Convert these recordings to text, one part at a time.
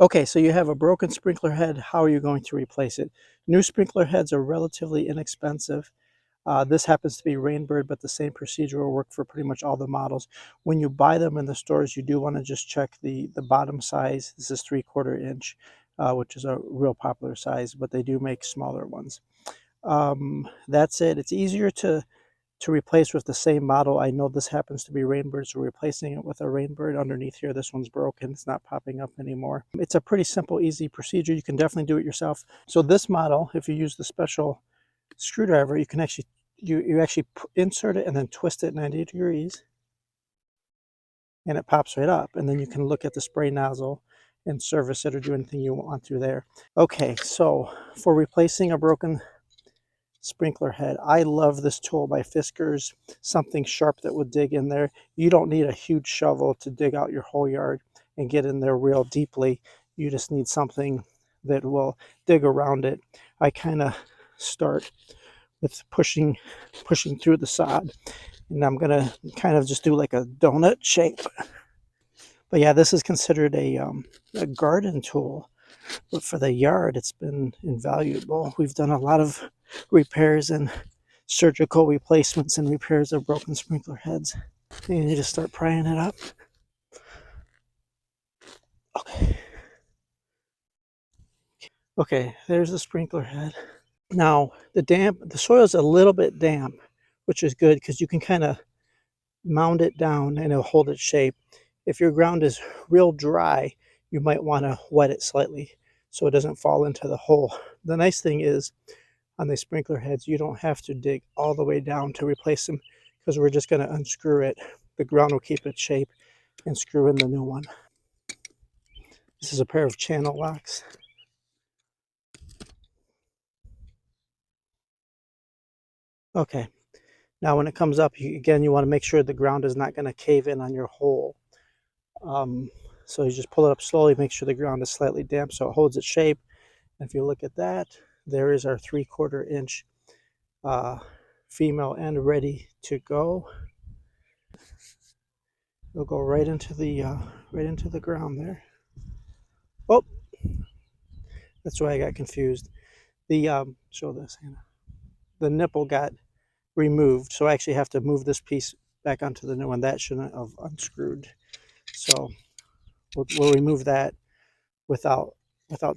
Okay, so you have a broken sprinkler head. How are you going to replace it? New sprinkler heads are relatively inexpensive. This happens to be Rainbird, but the same procedure will work for pretty much all the models. When you buy them in the stores, you do want to just check the bottom size. This is 3/4 inch, which is a real popular size, but they do make smaller ones. That's it. It's easier to replace with the same model. I know this happens to be Rainbird, so replacing it with a Rainbird underneath here. This one's broken. It's not popping up anymore. It's a pretty simple, easy procedure. You can definitely do it yourself. So this model, if you use the special screwdriver, you can actually you actually insert it and then twist it 90 degrees, and it pops right up. And then you can look at the spray nozzle and service it or do anything you want through there. Okay, so for replacing a broken sprinkler head, I love this tool by Fiskars, something sharp that would dig in there. You don't need a huge shovel to dig out your whole yard and get in there real deeply. You just need something that will dig around it. I kind of start with pushing through the sod, and I'm gonna kind of just do like a donut shape. But yeah, this is considered a garden tool, but for the yard, it's been invaluable. We've done a lot of repairs and surgical replacements and repairs of broken sprinkler heads. And you just start prying it up. Okay. Okay, there's the sprinkler head. Now, the soil is a little bit damp, which is good because you can kind of mound it down and it'll hold its shape. If your ground is real dry, you might want to wet it slightly so it doesn't fall into the hole. The nice thing is, on the sprinkler heads, you don't have to dig all the way down to replace them because we're just going to unscrew it. The ground will keep its shape and screw in the new one. This is a pair of channel locks. Okay, now when it comes up, again, you want to make sure the ground is not going to cave in on your hole. So you just pull it up slowly, make sure the ground is slightly damp so it holds its shape. And if you look at that, there is our 3/4 inch female end ready to go. It'll go right into the ground there. Oh, that's why I got confused. The show this, Hannah. The nipple got removed, so I actually have to move this piece back onto the new one. That shouldn't have unscrewed. So we'll remove that without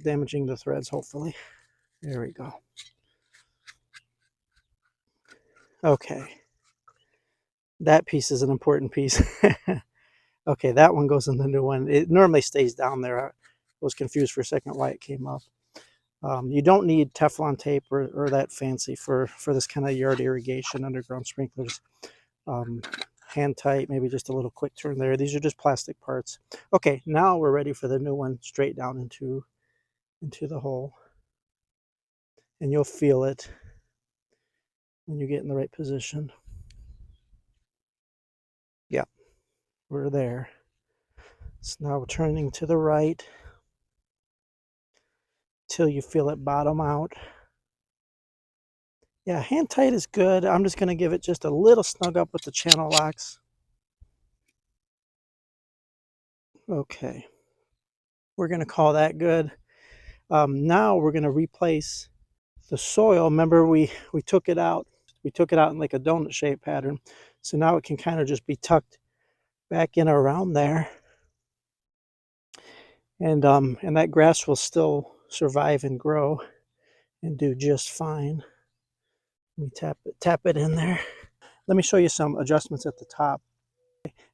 damaging the threads, hopefully. There we go. Okay. That piece is an important piece. Okay, that one goes in the new one. It normally stays down there. I was confused for a second why it came up. You don't need Teflon tape or that fancy for this kind of yard irrigation underground sprinklers. Hand tight, maybe just a little quick turn there. These are just plastic parts. Okay, now we're ready for the new one straight down into the hole. And you'll feel it when you get in the right position. Yeah, we're there. So now we're turning to the right till you feel it bottom out. Yeah, hand tight is good. I'm just going to give it just a little snug up with the channel locks. Okay, we're going to call that good. Now we're going to replace the soil. Remember, we took it out. We took it out in like a donut shape pattern. So now it can kind of just be tucked back in around there. And that grass will still survive and grow and do just fine. Let me tap it in there. Let me show you some adjustments at the top.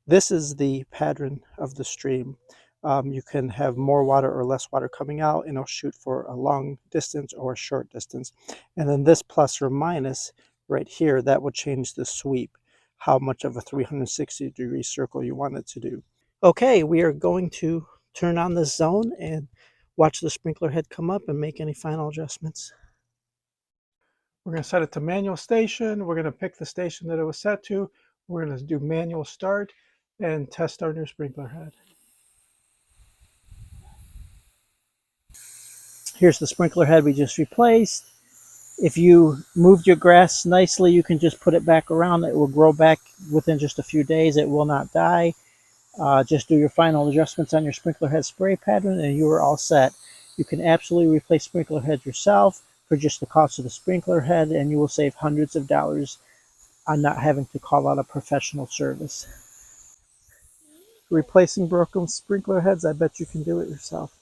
This is the pattern of the stream. You can have more water or less water coming out, and it'll shoot for a long distance or a short distance. And then this plus or minus right here, that will change the sweep, how much of a 360-degree circle you want it to do. Okay, we are going to turn on this zone and watch the sprinkler head come up and make any final adjustments. We're going to set it to manual station. We're going to pick the station that it was set to. We're going to do manual start and test our new sprinkler head. Here's the sprinkler head we just replaced. If you moved your grass nicely, you can just put it back around. It will grow back within just a few days. It will not die. Just do your final adjustments on your sprinkler head spray pattern and you are all set. You can absolutely replace sprinkler heads yourself for just the cost of the sprinkler head, and you will save hundreds of dollars on not having to call out a professional service. Replacing broken sprinkler heads, I bet you can do it yourself.